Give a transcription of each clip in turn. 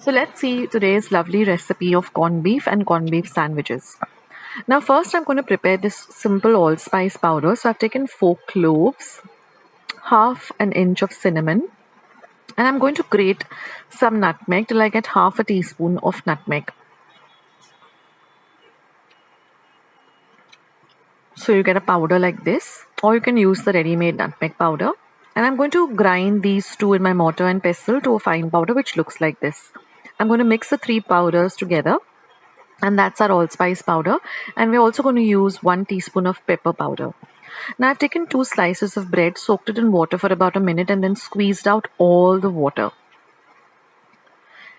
So let's see today's lovely recipe of corned beef and corned beef sandwiches. Now first I'm going to prepare this simple allspice powder. So I've taken 4 cloves, half an inch of cinnamon, and I'm going to grate some nutmeg till I get half a teaspoon of nutmeg. So you get a powder like this, or you can use the ready-made nutmeg powder. And I'm going to grind these two in my mortar and pestle to a fine powder which looks like this. I'm going to mix the 3 powders together, and that's our allspice powder. And we're also going to use 1 teaspoon of pepper powder. Now I've taken 2 slices of bread, soaked it in water for about a minute, and then squeezed out all the water.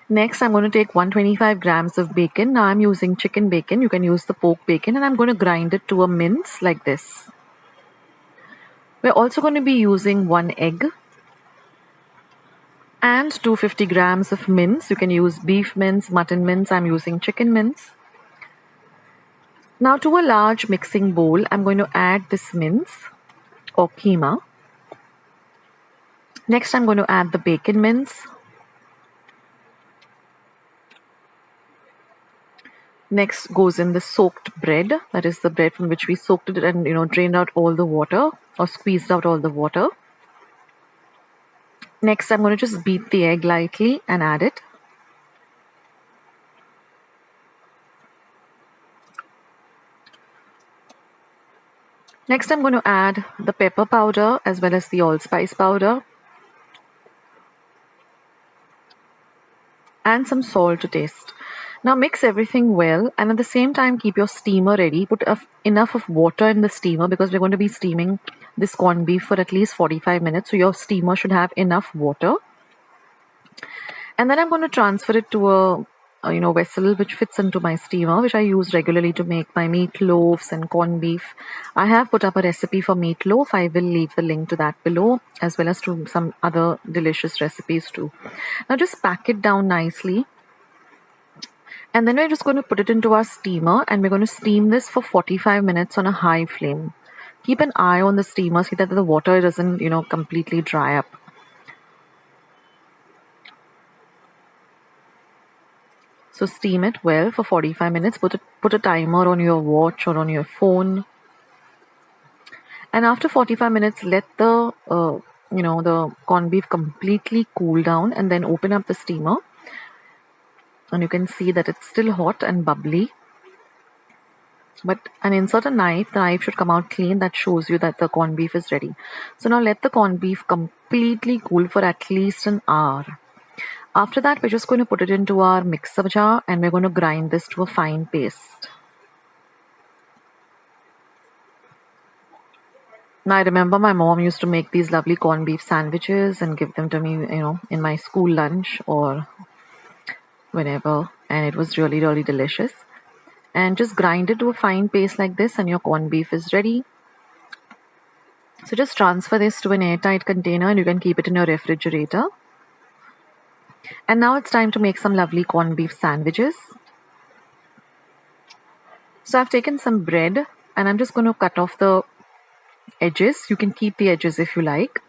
Next, I'm going to take 125 grams of bacon. Now I'm using chicken bacon. You can use the pork bacon, and I'm going to grind it to a mince like this. We're also going to be using 1 egg and 250 grams of mince. You can use beef mince, mutton mince. I'm using chicken mince. Now to a large mixing bowl, I'm going to add this mince or keema. Next, I'm going to add the bacon mince. Next goes in the soaked bread. That is the bread from which we soaked it and drained out all the water or squeezed out all the water. Next, I'm going to just beat the egg lightly and add it. Next, I'm going to add the pepper powder as well as the allspice powder and some salt to taste. Now mix everything well, and at the same time keep your steamer ready. Put enough of water in the steamer because we're going to be steaming this corned beef for at least 45 minutes. So your steamer should have enough water. And then I'm going to transfer it to a vessel which fits into my steamer, which I use regularly to make my meatloafs and corned beef. I have put up a recipe for meatloaf. I will leave the link to that below, as well as to some other delicious recipes too. Now just pack it down nicely. And then we're just going to put it into our steamer, and we're going to steam this for 45 minutes on a high flame. Keep an eye on the steamer, see that the water doesn't, completely dry up. So steam it well for 45 minutes. Put a timer on your watch or on your phone. And after 45 minutes, let the the corned beef completely cool down, and then open up the steamer. And you can see that it's still hot and bubbly. And insert a knife. The knife should come out clean. That shows you that the corned beef is ready. So now let the corned beef completely cool for at least an hour. After that, we're just going to put it into our mixer jar, and we're going to grind this to a fine paste. Now I remember my mom used to make these lovely corned beef sandwiches and give them to me, in my school lunch or whenever, and it was really, really delicious. And just grind it to a fine paste like this, and your corned beef is ready. So just transfer this to an airtight container, and you can keep it in your refrigerator. And now it's time to make some lovely corned beef sandwiches. So I've taken some bread, and I'm just going to cut off the edges. You can keep the edges if you like.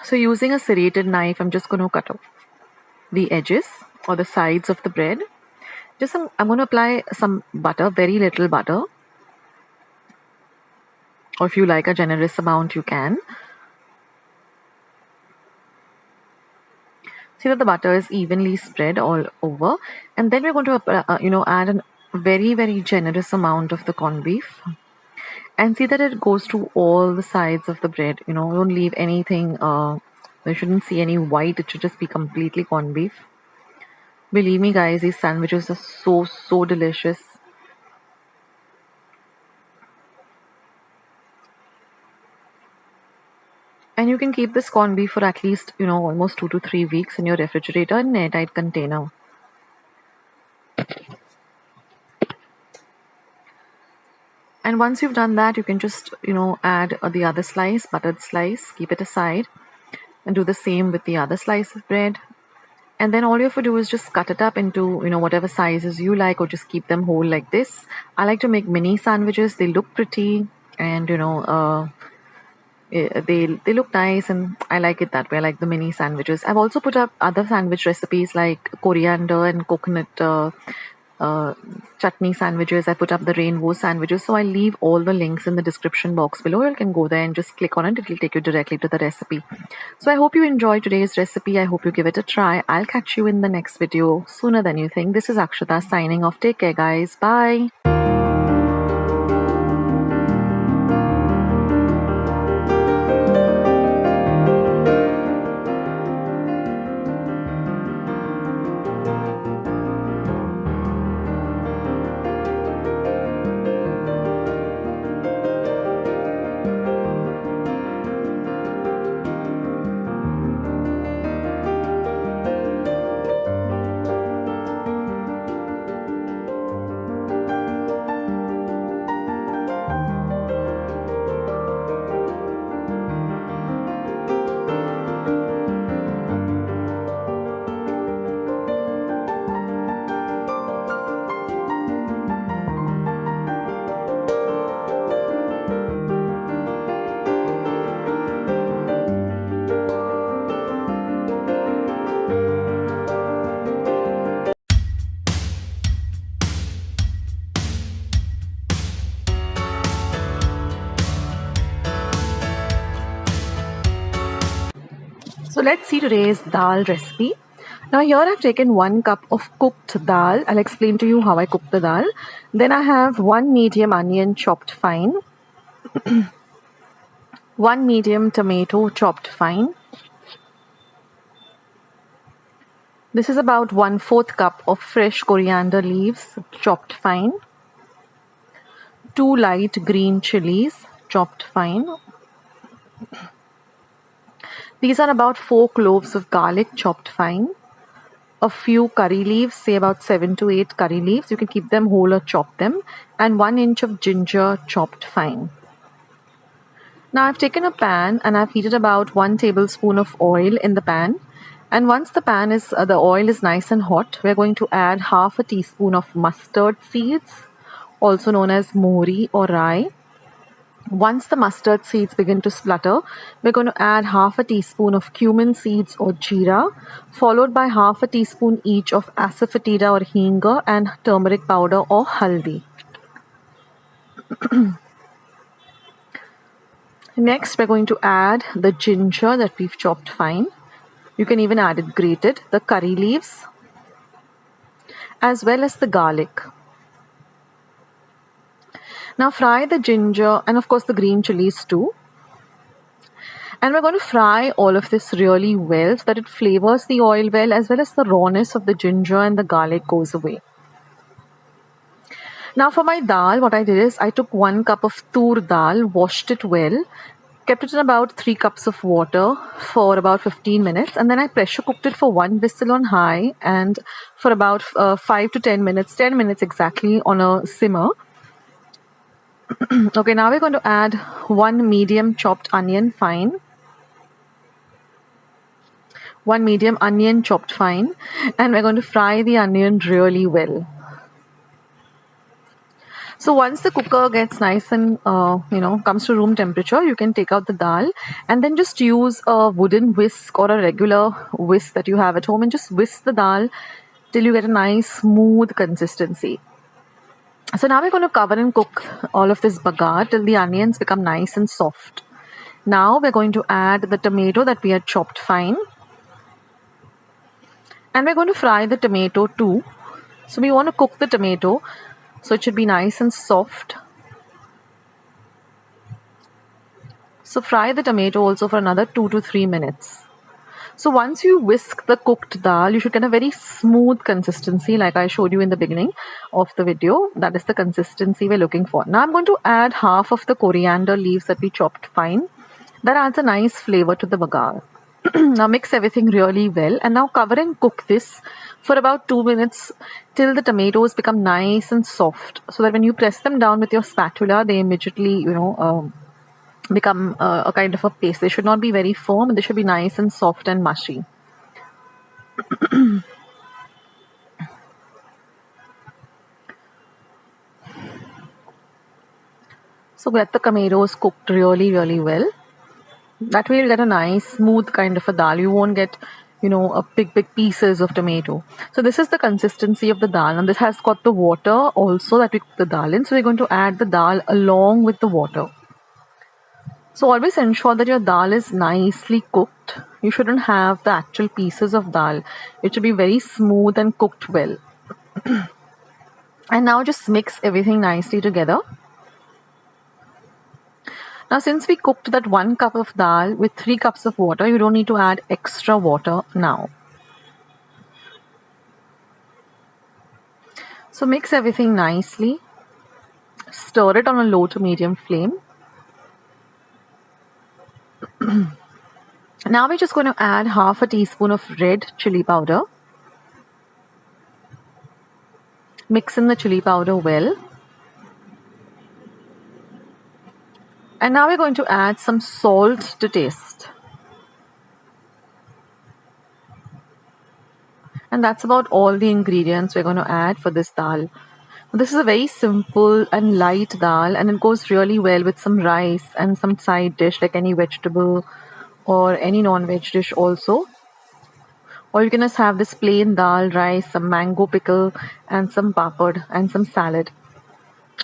So using a serrated knife, I'm just going to cut off the edges or the sides of the bread. I'm going to apply some butter, very little butter. Or if you like a generous amount, you can. See that the butter is evenly spread all over. And then we're going to, add a very, very generous amount of the corned beef. And see that it goes to all the sides of the bread. Don't leave anything. You shouldn't see any white. It should just be completely corned beef. Believe me, guys, these sandwiches are so, so delicious. And you can keep this corned beef for at least, almost 2 to 3 weeks in your refrigerator in an airtight container. And once you've done that, you can just, add the other slice, buttered slice, keep it aside, and do the same with the other slice of bread. And then all you have to do is just cut it up into, whatever sizes you like, or just keep them whole like this. I like to make mini sandwiches. They look pretty, and, They look nice, and I like it that way. I like the mini sandwiches. I've also put up other sandwich recipes like coriander and coconut uh, chutney sandwiches. I put up the rainbow sandwiches. So I'll leave all the links in the description box below. You can go there and just click on it. It will take you directly to the recipe. So I hope you enjoyed today's recipe. I hope you give it a try. I'll catch you in the next video sooner than you think. This is Akshata signing off. Take care, guys. Bye. So let's see today's dal recipe. Now here I've taken 1 cup of cooked dal. I'll explain to you how I cook the dal. Then I have 1 medium onion chopped fine, 1 medium tomato chopped fine. This is about 1/4 cup of fresh coriander leaves chopped fine, 2 light green chilies chopped fine. These are about 4 cloves of garlic chopped fine, a few curry leaves, say about 7 to 8 curry leaves. You can keep them whole or chop them, and 1 inch of ginger chopped fine. Now I've taken a pan and I've heated about 1 tablespoon of oil in the pan. And once the oil is nice and hot, we're going to add half a teaspoon of mustard seeds, also known as mohri or rye. Once the mustard seeds begin to splutter, we're going to add half a teaspoon of cumin seeds or jeera, followed by half a teaspoon each of asafoetida or hinga and turmeric powder or haldi. Next, we're going to add the ginger that we've chopped fine. You can even add it grated, the curry leaves, as well as the garlic. Now fry the ginger and of course the green chilies too. And we're going to fry all of this really well so that it flavors the oil well, as well as the rawness of the ginger and the garlic goes away. Now for my dal, what I did is I took 1 cup of tur dal, washed it well, kept it in about 3 cups of water for about 15 minutes, and then I pressure cooked it for 1 whistle on high and for about 5 to 10 minutes, 10 minutes exactly on a simmer. Okay, now we're going to add 1 medium chopped onion fine, 1 medium onion chopped fine, and we're going to fry the onion really well. So once the cooker gets nice and comes to room temperature, you can take out the dal and then just use a wooden whisk or a regular whisk that you have at home and just whisk the dal till you get a nice smooth consistency. So now we're going to cover and cook all of this bhagat till the onions become nice and soft. Now we're going to add the tomato that we had chopped fine. And we're going to fry the tomato too. So we want to cook the tomato so it should be nice and soft. So fry the tomato also for another 2 to 3 minutes. So once you whisk the cooked dal, you should get a very smooth consistency like I showed you in the beginning of the video. That is the consistency we're looking for. Now I'm going to add half of the coriander leaves that we chopped fine. That adds a nice flavor to the bhagat. Now mix everything really well and now cover and cook this for about 2 minutes till the tomatoes become nice and soft, so that when you press them down with your spatula, they immediately, become a kind of a paste. They should not be very firm, they should be nice and soft and mushy. So get the tomatoes cooked really, really well. That way you'll get a nice smooth kind of a dal. You won't get, a big pieces of tomato. So this is the consistency of the dal, and this has got the water also that we cook the dal in. So we're going to add the dal along with the water. So always ensure that your dal is nicely cooked. You shouldn't have the actual pieces of dal. It should be very smooth and cooked well. And now just mix everything nicely together. Now since we cooked that 1 cup of dal with 3 cups of water, you don't need to add extra water now. So mix everything nicely. Stir it on a low to medium flame. Now we're just going to add half a teaspoon of red chili powder. Mix in the chili powder well. And now we're going to add some salt to taste. And that's about all the ingredients we're going to add for this dal. This is a very simple and light dal, and it goes really well with some rice and some side dish like any vegetable or any non-veg dish also. Or you can just have this plain dal, rice, some mango pickle and some papad and some salad.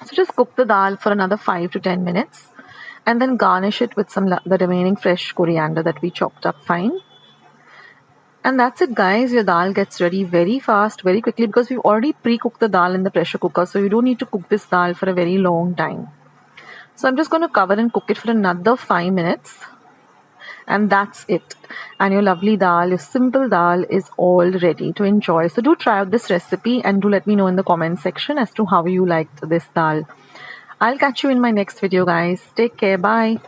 So just cook the dal for another 5 to 10 minutes and then garnish it with the remaining fresh coriander that we chopped up fine. And that's it, guys. Your dal gets ready very fast, very quickly, because we've already pre-cooked the dal in the pressure cooker. So you don't need to cook this dal for a very long time. So I'm just going to cover and cook it for another 5 minutes. And that's it. And your lovely dal, your simple dal is all ready to enjoy. So do try out this recipe and do let me know in the comment section as to how you liked this dal. I'll catch you in my next video, guys. Take care. Bye.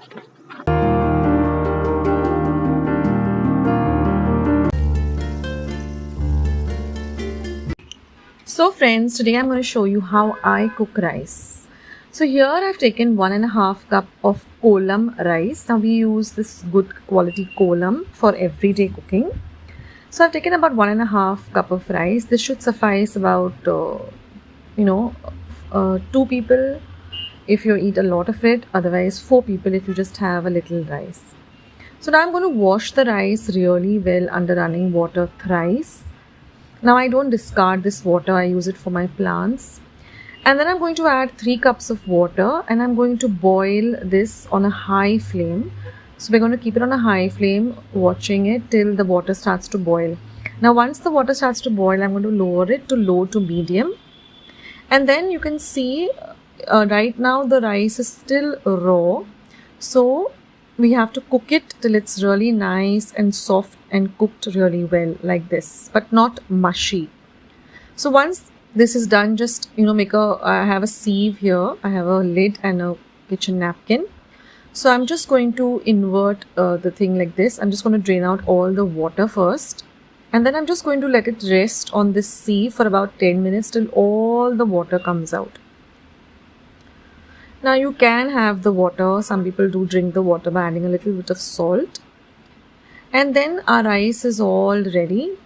So friends, today I'm going to show you how I cook rice. So here I've taken 1.5 cup of kolam rice. Now we use this good quality kolam for everyday cooking. So I've taken about 1.5 cup of rice. This should suffice about 2 people if you eat a lot of it, otherwise 4 people if you just have a little rice. So now I'm going to wash the rice really well under running water thrice. Now I don't discard this water, I use it for my plants. And then I'm going to add 3 cups of water and I'm going to boil this on a high flame. So we're going to keep it on a high flame, watching it till the water starts to boil. Now once the water starts to boil, I'm going to lower it to low to medium. And then you can see right now the rice is still raw. So we have to cook it till it's really nice and soft and cooked really well like this, but not mushy. So once this is done, just I have a sieve here, I have a lid and a kitchen napkin. So I'm just going to invert the thing like this. I'm just going to drain out all the water first, and then I'm just going to let it rest on this sieve for about 10 minutes till all the water comes out. Now you can have the water, some people do drink the water by adding a little bit of salt. And then our rice is all ready.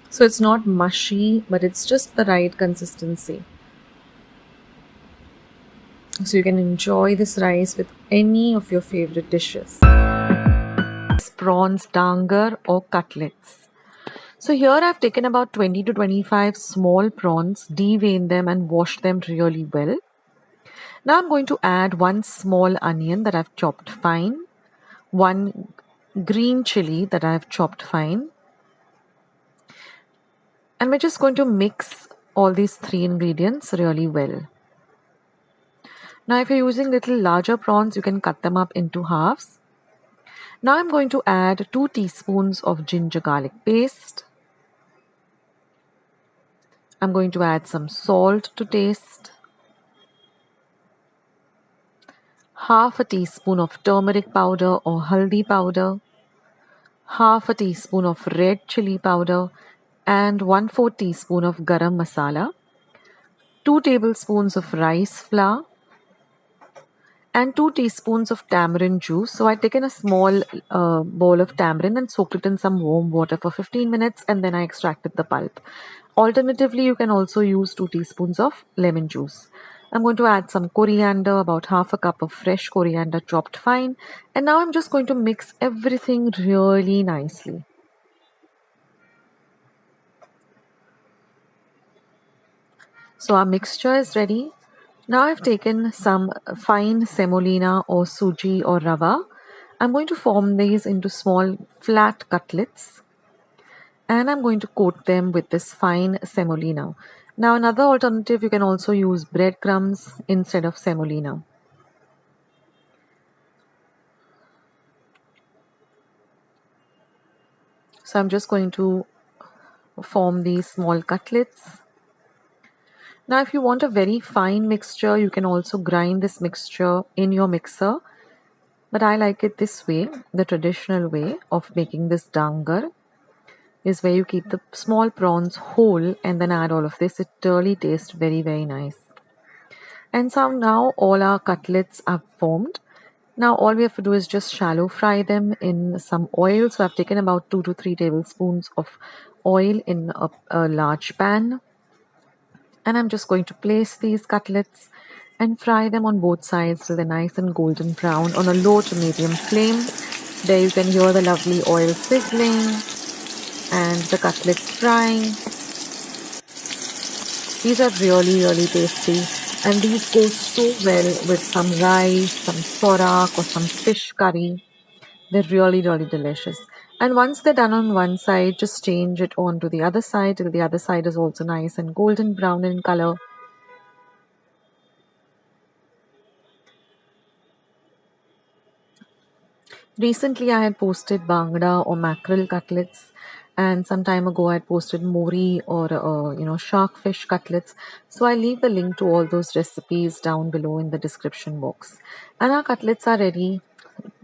So it's not mushy, but it's just the right consistency. So you can enjoy this rice with any of your favorite dishes. Prawns dangar or cutlets. So here I've taken about 20 to 25 small prawns, devein them and wash them really well. Now I'm going to add 1 small onion that I've chopped fine, 1 green chili that I've chopped fine. And we're just going to mix all these 3 ingredients really well. Now if you're using little larger prawns, you can cut them up into halves. Now I'm going to add 2 teaspoons of ginger garlic paste. I'm going to add some salt to taste. Half a teaspoon of turmeric powder or haldi powder. Half a teaspoon of red chili powder and 1/4 teaspoon of garam masala. 2 tablespoons of rice flour and 2 teaspoons of tamarind juice. So I've taken a small bowl of tamarind and soaked it in some warm water for 15 minutes and then I extracted the pulp. Alternatively, you can also use 2 teaspoons of lemon juice. I'm going to add some coriander, about half a cup of fresh coriander chopped fine. And now I'm just going to mix everything really nicely. So our mixture is ready. Now I've taken some fine semolina or suji or rava. I'm going to form these into small flat cutlets, and I'm going to coat them with this fine semolina. Now another alternative, you can also use breadcrumbs instead of semolina. So I'm just going to form these small cutlets. Now if you want a very fine mixture, you can also grind this mixture in your mixer. But I like it this way. The traditional way of making this dangar is where you keep the small prawns whole and then add all of this. It really tastes very, very nice. And so now all our cutlets are formed. Now all we have to do is just shallow fry them in some oil. So I've taken about 2 to 3 tablespoons of oil in a large pan. And I'm just going to place these cutlets and fry them on both sides till they're nice and golden brown on a low to medium flame. There you can hear the lovely oil sizzling and the cutlets frying. These are really, really tasty, and these go so well with some rice, some sorak or some fish curry. They're really, really delicious. And once they're done on one side, just change it on to the other side till the other side is also nice and golden brown in color. Recently, I had posted bangda or mackerel cutlets, and some time ago, I had posted mori or shark fish cutlets. So I leave the link to all those recipes down below in the description box. And our cutlets are ready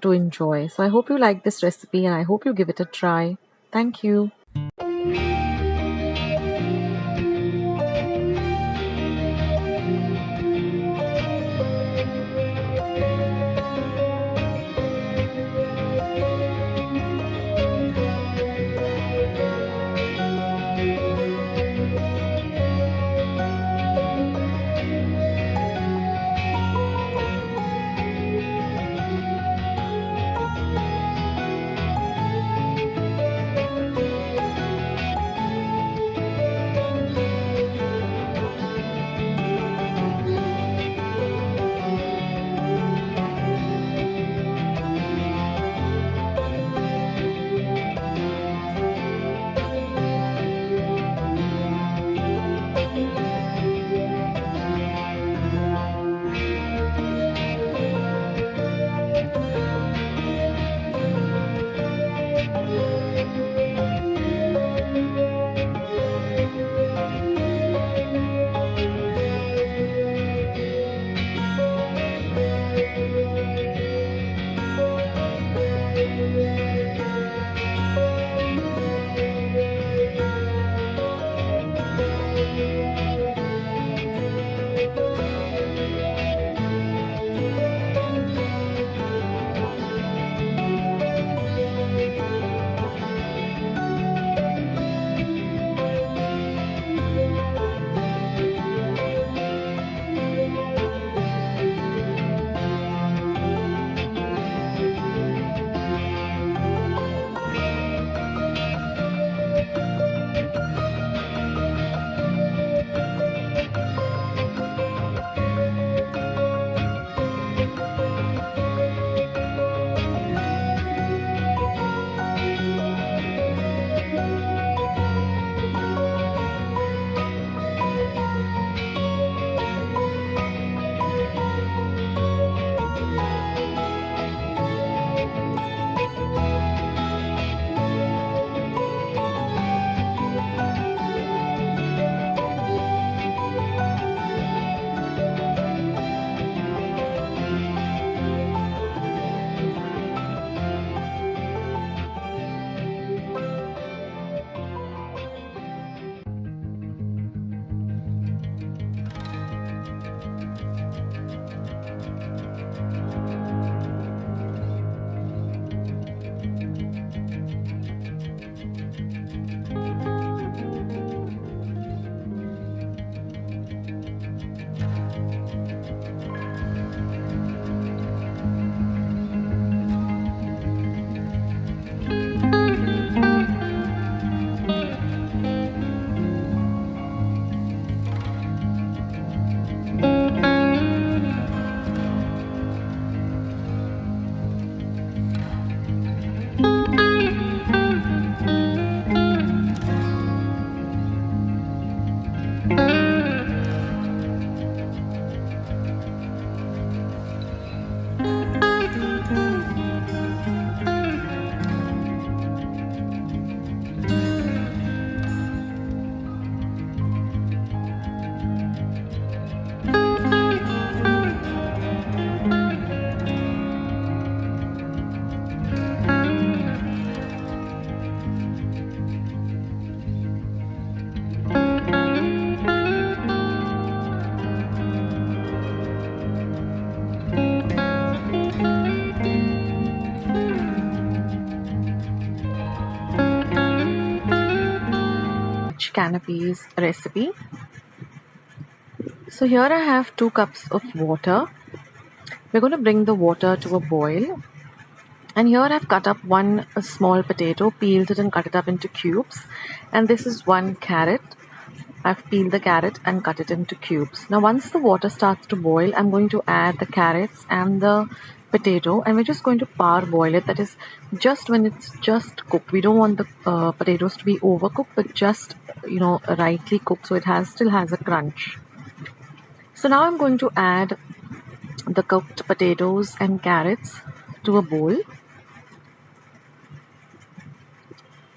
to enjoy. So I hope you like this recipe, and I hope you give it a try. Thank you. canapes recipe. So here I have 2 cups of water. We're going to bring the water to a boil. And here I've cut up one small potato, peeled it and cut it up into cubes. And this is 1 carrot. I've peeled the carrot and cut it into cubes. Now once the water starts to boil, I'm going to add the carrots and the potato, and we're just going to parboil it. That is just when it's just cooked. We don't want the potatoes to be overcooked, but just rightly cooked, so it still has a crunch. So now I'm going to add the cooked potatoes and carrots to a bowl.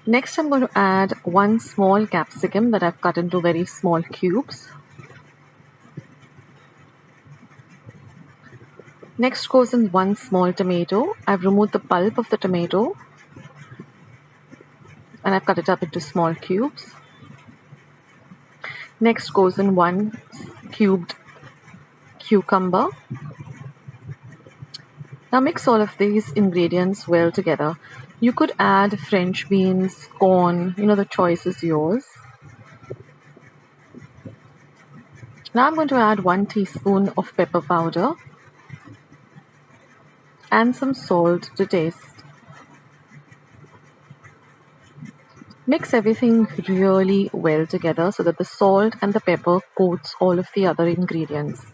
Next, I'm going to add 1 small capsicum that I've cut into very small cubes. Next goes in 1 small tomato. I've removed the pulp of the tomato and I've cut it up into small cubes. Next goes in 1 cubed cucumber. Now mix all of these ingredients well together. You could add French beans, corn, the choice is yours. Now I'm going to add 1 teaspoon of pepper powder and some salt to taste. Mix everything really well together so that the salt and the pepper coats all of the other ingredients.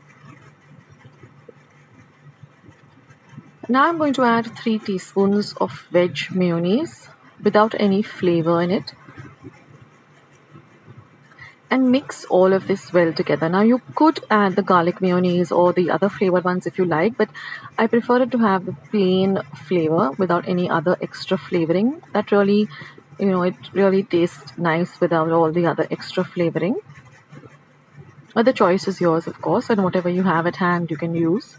Now I'm going to add 3 teaspoons of veg mayonnaise without any flavor in it. And mix all of this well together. Now you could add the garlic mayonnaise or the other flavored ones if you like, but I prefer it to have the plain flavor without any other extra flavoring. That really, it really tastes nice without all the other extra flavoring. But the choice is yours, of course, and whatever you have at hand you can use.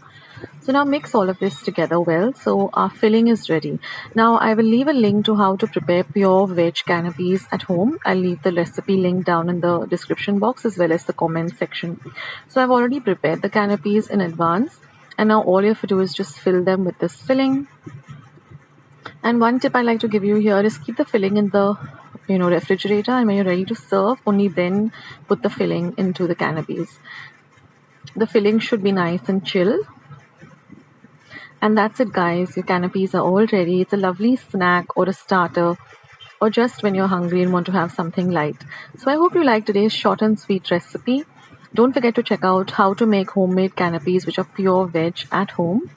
So now mix all of this together well. So our filling is ready. Now I will leave a link to how to prepare pure veg canapes at home. I'll leave the recipe link down in the description box as well as the comment section. So I've already prepared the canapes in advance, and now all you have to do is just fill them with this filling. And one tip I like to give you here is keep the filling in the refrigerator, and when you're ready to serve, only then put the filling into the canapes. The filling should be nice and chill. And that's it, guys. Your canapes are all ready. It's a lovely snack or a starter, or just when you're hungry and want to have something light. So I hope you liked today's short and sweet recipe. Don't forget to check out how to make homemade canapes which are pure veg at home.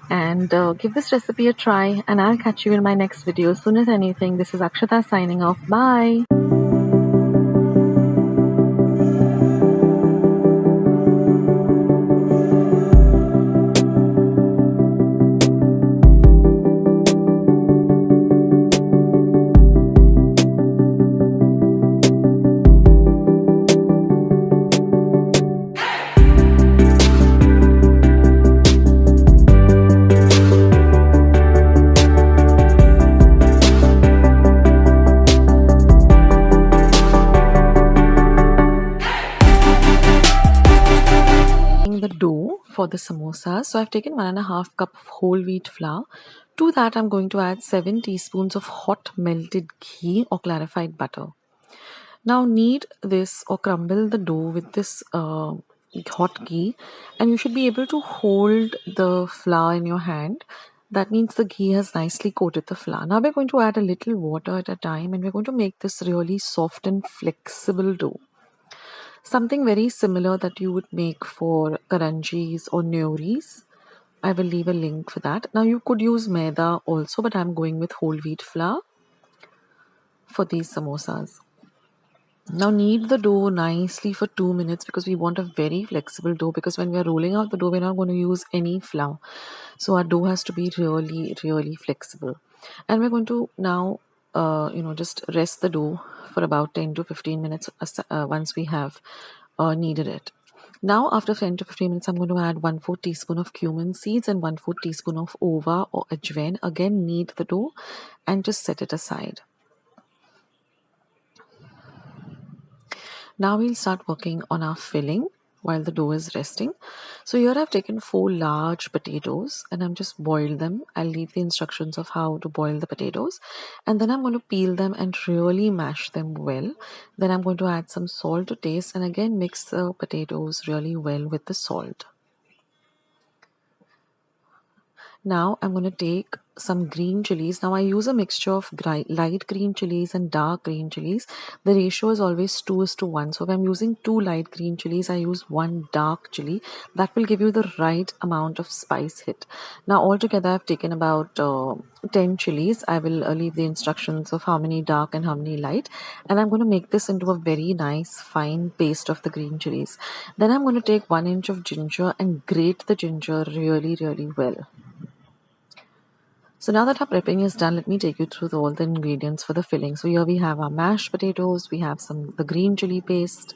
And give this recipe a try. And I'll catch you in my next video. As soon as anything, this is Akshata signing off. Bye. The dough for the samosas. So I've taken 1.5 cup of whole wheat flour. To that I'm going to add 7 teaspoons of hot melted ghee or clarified butter. Now knead this or crumble the dough with this hot ghee, and you should be able to hold the flour in your hand. That means the ghee has nicely coated the flour. Now we're going to add a little water at a time, and we're going to make this really soft and flexible dough. Something very similar that you would make for karanjis or nyoris. I will leave a link for that. Now you could use maida also, but I'm going with whole wheat flour for these samosas. Now knead the dough nicely for 2 minutes because we want a very flexible dough, because when we are rolling out the dough, we're not going to use any flour. So our dough has to be really, really flexible. And we're going to now, just rest the dough for about 10 to 15 minutes once we have kneaded it. Now after 10 to 15 minutes, I'm going to add 1/4 teaspoon of cumin seeds and 1/4 teaspoon of ova or ajwain. Again, knead the dough and just set it aside. Now we'll start working on our filling. while the dough is resting. So here I've taken 4 large potatoes and I'm just boiled them. I'll leave the instructions of how to boil the potatoes, and then I'm going to peel them and really mash them well. Then I'm going to add some salt to taste and again mix the potatoes really well with the salt. Now I'm going to take some green chilies. Now I use a mixture of light green chilies and dark green chilies. The ratio is always 2:1. So if I'm using 2 light green chilies, I use 1 dark chili. That will give you the right amount of spice hit. Now altogether I've taken about 10 chilies. I will leave the instructions of how many dark and how many light. And I'm going to make this into a very nice fine paste of the green chilies. Then I'm going to take 1 inch of ginger and grate the ginger really well. So now that our prepping is done, let me take you through all the ingredients for the filling. So here we have our mashed potatoes, we have the green chili paste.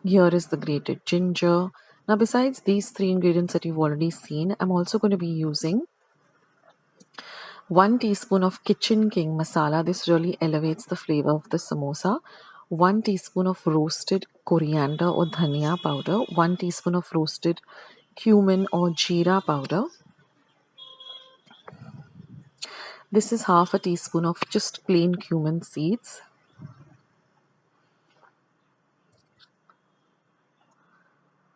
Here is the grated ginger. Now besides these 3 ingredients that you've already seen, I'm also going to be using 1 teaspoon of Kitchen King masala. This really elevates the flavor of the samosa. 1 teaspoon of roasted coriander or dhania powder. 1 teaspoon of roasted cumin or jeera powder. This is half a teaspoon of just plain cumin seeds.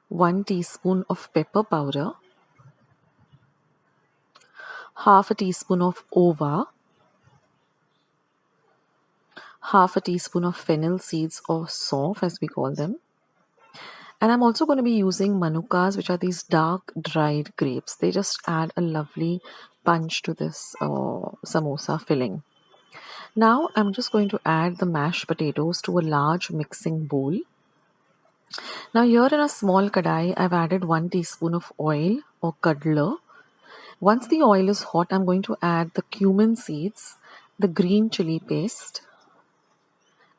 1 teaspoon of pepper powder. Half a teaspoon of ova. Half a teaspoon of fennel seeds or sauf as we call them. And I'm also going to be using manukas, which are these dark dried grapes. They just add a lovely punch to this samosa filling. Now I'm just going to add the mashed potatoes to a large mixing bowl. Now here in a small kadai, I've added 1 teaspoon of oil or cudler. Once the oil is hot, I'm going to add the cumin seeds, the green chili paste,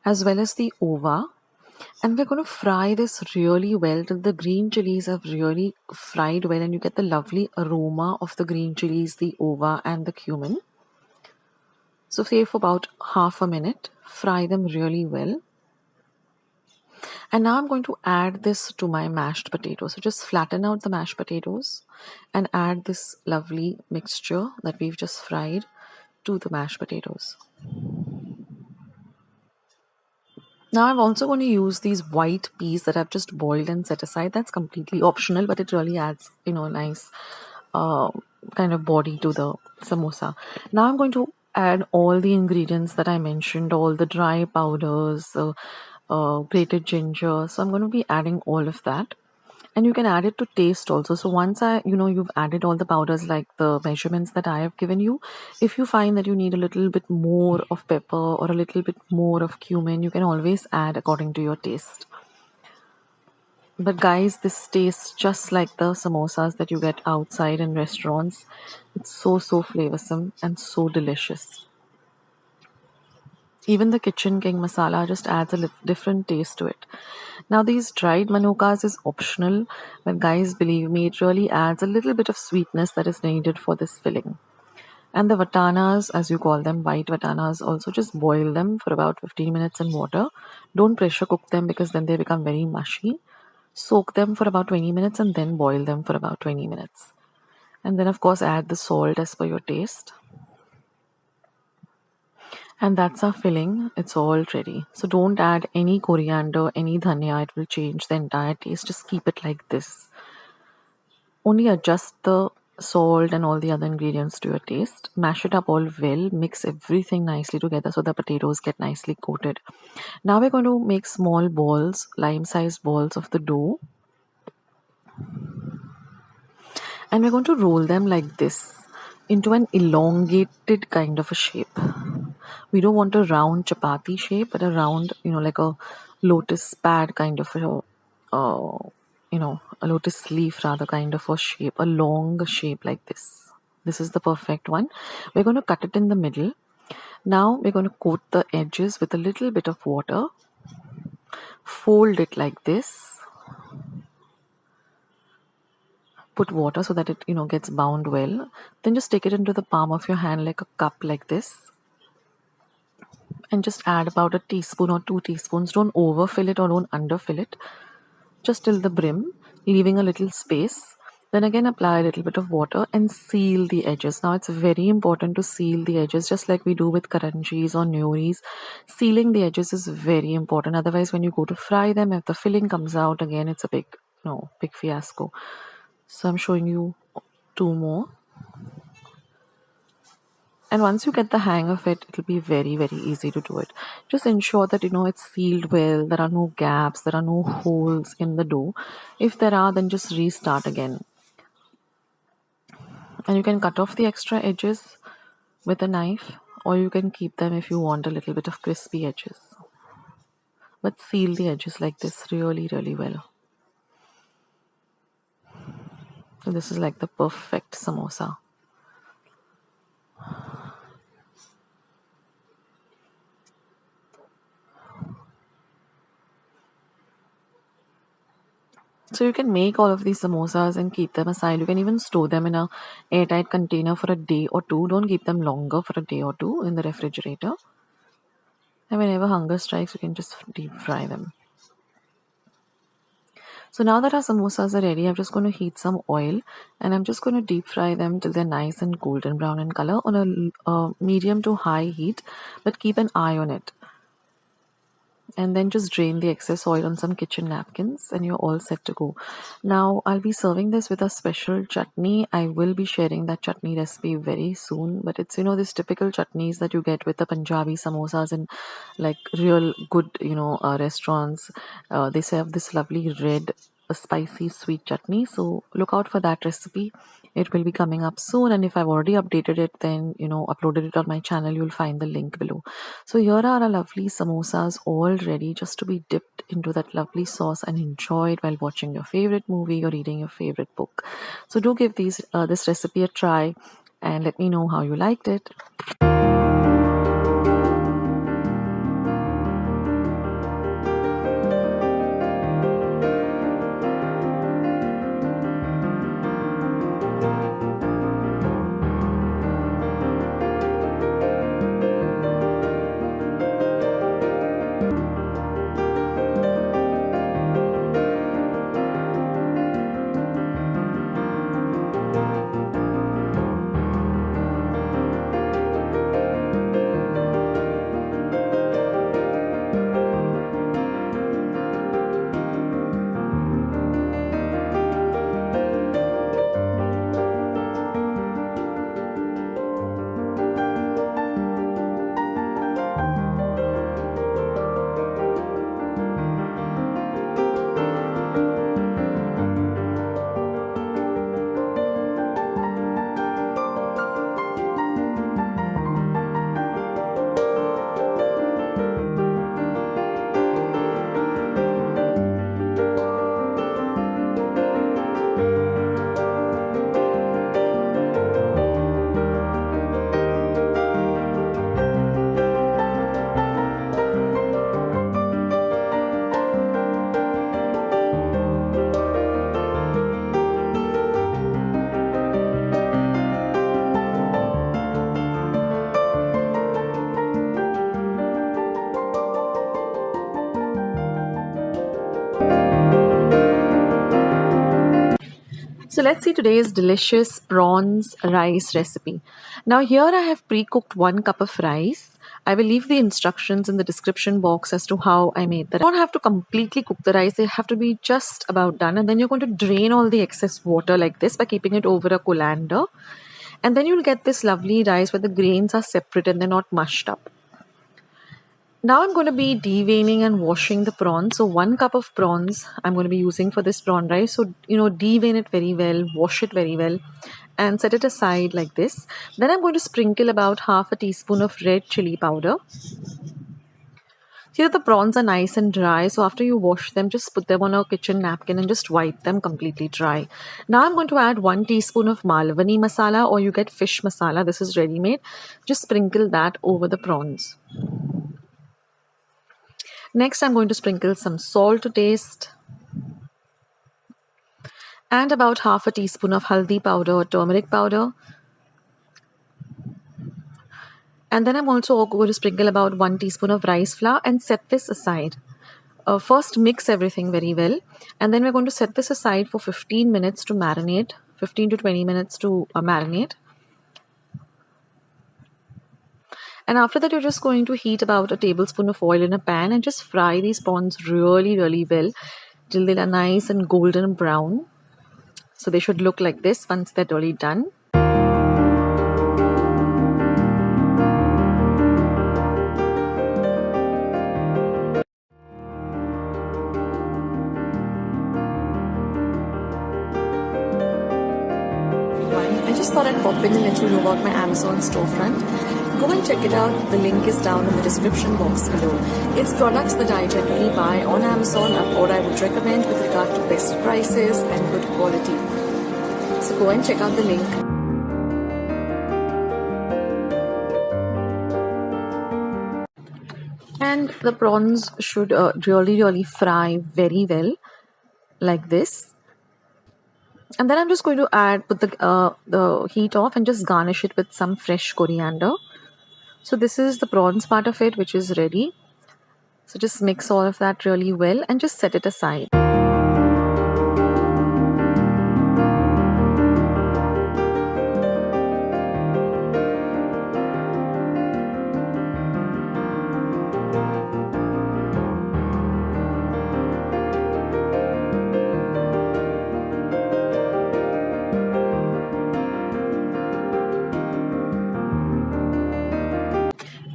as well as the ova. And we're going to fry this really well till the green chilies have really fried well and you get the lovely aroma of the green chilies, the ova and the cumin. So say for about half a minute, fry them really well. And now I'm going to add this to my mashed potatoes. So just flatten out the mashed potatoes and add this lovely mixture that we've just fried to the mashed potatoes. Now I'm also going to use these white peas that I've just boiled and set aside. That's completely optional, but it really adds, nice kind of body to the samosa. Now I'm going to add all the ingredients that I mentioned, all the dry powders, grated ginger. So I'm going to be adding all of that. And you can add it to taste also. So once you've added all the powders like the measurements that I have given you, if you find that you need a little bit more of pepper or a little bit more of cumin, you can always add according to your taste. But guys, this tastes just like the samosas that you get outside in restaurants. It's so flavorsome and so delicious. Even the Kitchen King masala just adds a different taste to it. Now these dried manukas is optional, but guys, believe me, it really adds a little bit of sweetness that is needed for this filling. And the vatanas, as you call them, white vatanas, also just boil them for about 15 minutes in water. Don't pressure cook them because then they become very mushy. Soak them for about 20 minutes and then boil them for about 20 minutes. And then of course add the salt as per your taste. And that's our filling. It's all ready. So don't add any coriander, any dhania. It will change the entire taste. Just keep it like this. Only adjust the salt and all the other ingredients to your taste. Mash it up all well. Mix everything nicely together so the potatoes get nicely coated. Now we're going to make small balls, lime-sized balls of the dough. And we're going to roll them like this into an elongated kind of a shape. We don't want a round chapati shape, but a round, like a lotus pad kind of a lotus leaf rather kind of a shape, a long shape like this. This is the perfect one. We're going to cut it in the middle. Now we're going to coat the edges with a little bit of water. Fold it like this. Put water so that it gets bound well. Then just take it into the palm of your hand like a cup like this. And just add about a teaspoon or 2 teaspoons. Don't overfill it or don't underfill it. just till the brim, leaving a little space. Then again apply a little bit of water and seal the edges. Now it's very important to seal the edges just like we do with karanjis or nyoris. Sealing the edges is very important. Otherwise when you go to fry them, if the filling comes out again, it's a big fiasco. So I'm showing you two more. And once you get the hang of it, it'll be very, very easy to do it. Just ensure that it's sealed well, there are no gaps, there are no holes in the dough. If there are, then just restart again. And you can cut off the extra edges with a knife, or you can keep them if you want a little bit of crispy edges. But seal the edges like this really, really well. So this is like the perfect samosa. So you can make all of these samosas and keep them aside. You can even store them in a airtight container for a day or two. Don't keep them longer for a day or two in the refrigerator. And whenever hunger strikes, you can just deep fry them. So now that our samosas are ready, I'm just going to heat some oil and I'm just going to deep fry them till they're nice and golden brown in color on a medium to high heat, but keep an eye on it. And then just drain the excess oil on some kitchen napkins and you're all set to go. Now I'll be serving this with a special chutney. I will be sharing that chutney recipe very soon, but it's this typical chutneys that you get with the Punjabi samosas and like real good restaurants. They serve this lovely red spicy sweet chutney, so look out for that recipe. It will be coming up soon, and if I've already updated it, then uploaded it on my channel, you'll find the link below. So here are our lovely samosas all ready just to be dipped into that lovely sauce and enjoyed while watching your favorite movie or reading your favorite book. So do give this recipe a try and let me know how you liked it. So let's see today's delicious prawns rice recipe. Now here I have pre-cooked 1 cup of rice. I will leave the instructions in the description box as to how I made that. You don't have to completely cook the rice. They have to be just about done. And then you're going to drain all the excess water like this by keeping it over a colander. And then you'll get this lovely rice where the grains are separate and they're not mushed up. Now I'm going to be deveining and washing the prawns. So 1 cup of prawns I'm going to be using for this prawn rice. So, devein it very well, wash it very well and set it aside like this. Then I'm going to sprinkle about half a teaspoon of red chili powder. Here the prawns are nice and dry. So after you wash them, just put them on a kitchen napkin and just wipe them completely dry. Now I'm going to add 1 teaspoon of Malwani masala, or you get fish masala. This is ready-made. Just sprinkle that over the prawns. Next, I'm going to sprinkle some salt to taste and about half a teaspoon of haldi powder or turmeric powder. And then I'm also going to sprinkle about 1 teaspoon of rice flour and set this aside. First mix everything very well, and then we're going to set this aside for 15 minutes to marinate, 15 to 20 minutes to marinate. And after that, you're just going to heat about a tablespoon of oil in a pan and just fry these prawns really, really well till they are nice and golden brown. So they should look like this once they're really done. I just thought I'd pop in and let you know about my Amazon storefront. Go and check it out. The link is down in the description box below. It's products that I generally buy on Amazon or I would recommend with regard to best prices and good quality. So go and check out the link. And the prawns should really fry very well like this. And then I'm just going to put the heat off and just garnish it with some fresh coriander. So this is the prawns part of it, which is ready. So just mix all of that really well and just set it aside.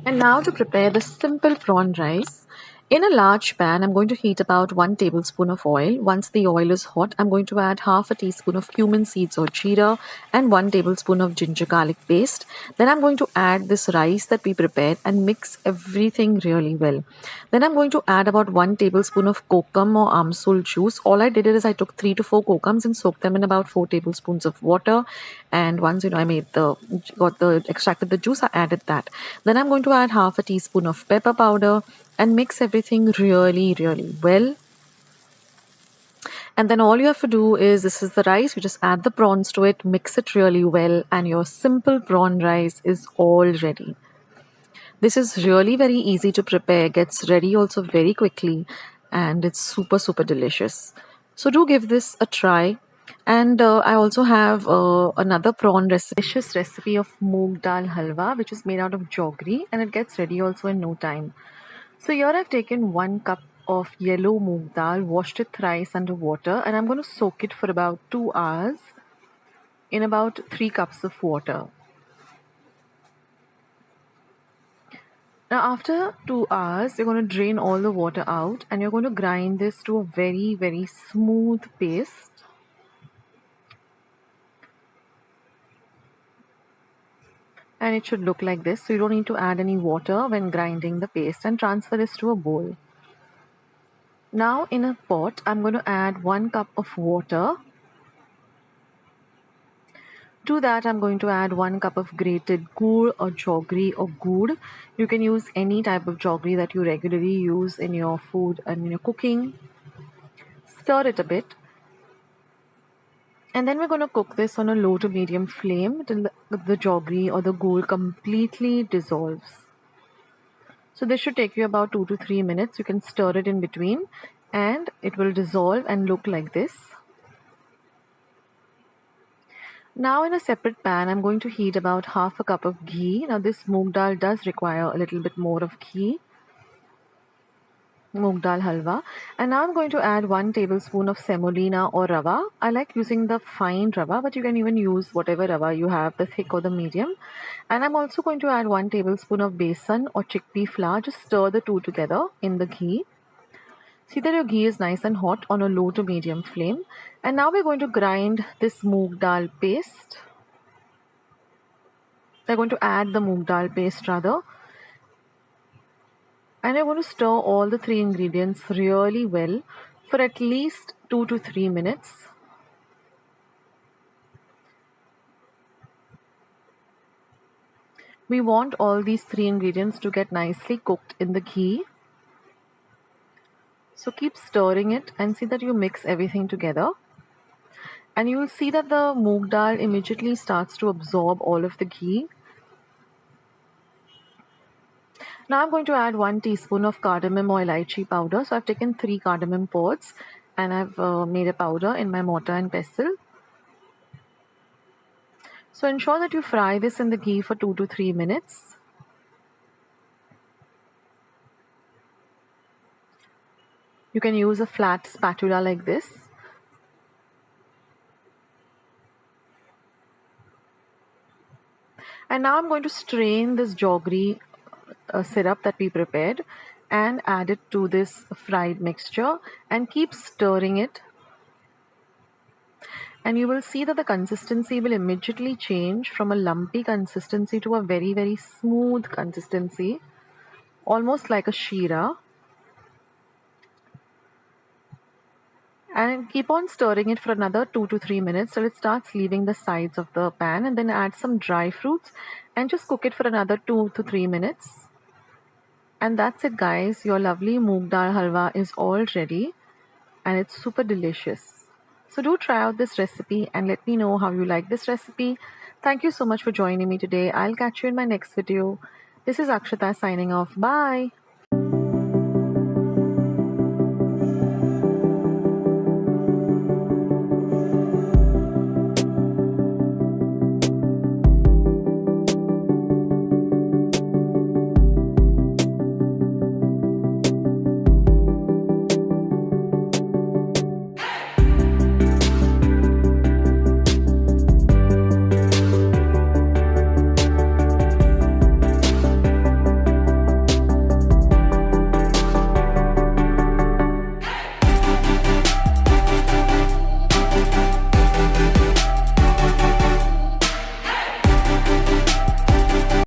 And now to prepare the simple prawn rice. In a large pan, I'm going to heat about 1 tablespoon of oil. Once the oil is hot, I'm going to add half a teaspoon of cumin seeds or jeera and 1 tablespoon of ginger garlic paste. Then I'm going to add this rice that we prepared and mix everything really well. Then I'm going to add about 1 tablespoon of kokum or amsul juice. All I did is I took 3 to 4 kokums and soaked them in about 4 tablespoons of water. And once I extracted the juice, I added that. Then I'm going to add half a teaspoon of pepper powder and mix everything really, really well. And then all you have to do is, this is the rice, you just add the prawns to it, mix it really well, and your simple prawn rice is all ready. This is really very easy to prepare, gets ready also very quickly, and it's super delicious. So do give this a try. And I also have another prawn recipe, delicious recipe of moong dal halwa, which is made out of jaggery, and it gets ready also in no time. So here I've taken 1 cup of yellow moong dal, washed it thrice under water, and I'm going to soak it for about 2 hours in about 3 cups of water. Now after 2 hours, you're going to drain all the water out and you're going to grind this to a very smooth paste. And it should look like this. So you don't need to add any water when grinding the paste, and transfer this to a bowl. Now in a pot, I'm going to add 1 cup of water. To that, I'm going to add 1 cup of grated gur or jaggery or good. You can use any type of jaggery that you regularly use in your food and in your cooking. Stir it a bit. And then we're going to cook this on a low to medium flame till the jaggery or the gur completely dissolves. So this should take you about 2 to 3 minutes. You can stir it in between and it will dissolve and look like this. Now in a separate pan, I'm going to heat about half a cup of ghee. Now this moong dal does require a little bit more of ghee. Moong dal halwa. And now I'm going to add 1 tablespoon of semolina or rava. I like using the fine rava, but you can even use whatever rava you have, the thick or the medium. And I'm also going to add 1 tablespoon of besan or chickpea flour. Just stir the two together in the ghee. See that your ghee is nice and hot on a low to medium flame. And now we're going to grind this moong dal paste. We're going to add the moong dal paste rather. And I'm going to stir all the 3 ingredients really well for at least 2 to 3 minutes. We want all these 3 ingredients to get nicely cooked in the ghee. So keep stirring it and see that you mix everything together. And you will see that the moong dal immediately starts to absorb all of the ghee. Now I'm going to add 1 teaspoon of cardamom or elaichi powder. So I've taken 3 cardamom pods and I've made a powder in my mortar and pestle. So ensure that you fry this in the ghee for 2 to 3 minutes. You can use a flat spatula like this. And now I'm going to strain this jaggery syrup that we prepared and add it to this fried mixture and keep stirring it. And you will see that the consistency will immediately change from a lumpy consistency to a very, very smooth consistency, almost like a sheera. And keep on stirring it for another 2 to 3 minutes till it starts leaving the sides of the pan, and then add some dry fruits and just cook it for another 2 to 3 minutes. And that's it, guys. Your lovely moong dal halwa is all ready and it's super delicious. So do try out this recipe and let me know how you like this recipe. Thank you so much for joining me today. I'll catch you in my next video. This is Akshata signing off. Bye.